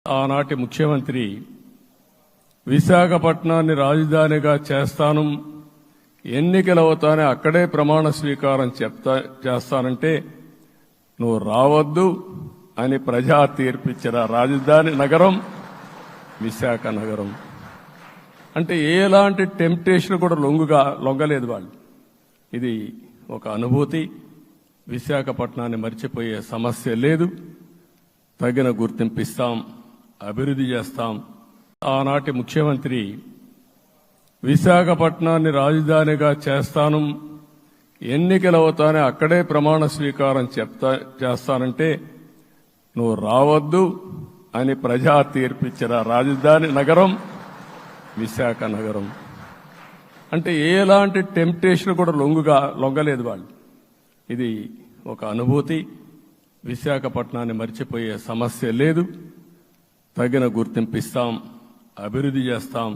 ఆనాటి ముఖ్యమంత్రి విశాఖపట్నాన్ని రాజధానిగా చేస్తాను, ఎన్నికలవుతానే అక్కడే ప్రమాణ స్వీకారం చేస్తానంటే నువ్వు రావద్దు అని ప్రజా తీర్పిచ్చిన రాజధాని నగరం విశాఖ నగరం. అంటే ఎలాంటి టెంప్టేషన్ కూడా లొంగలేదు వాళ్ళు. ఇది ఒక అనుభూతి. విశాఖపట్నాన్ని మర్చిపోయే సమస్య లేదు. తగిన గుర్తింపు ఇస్తాం, అభివృద్ధి చేస్తాం. ఆనాటి ముఖ్యమంత్రి విశాఖపట్నాన్ని రాజధానిగా చేస్తాను, ఎన్నికలవుతానే అక్కడే ప్రమాణ స్వీకారం చేస్తానంటే నువ్వు రావద్దు అని ప్రజా తీర్పిచ్చిన రాజధాని నగరం విశాఖ నగరం. అంటే ఎలాంటి టెంప్టేషన్ కూడా లొంగలేదు వాళ్ళు. ఇది ఒక అనుభూతి. విశాఖపట్నాన్ని మర్చిపోయే సమస్య లేదు. తగిన గుర్తింపు ఇస్తాం, అభివృద్ధి చేస్తాం.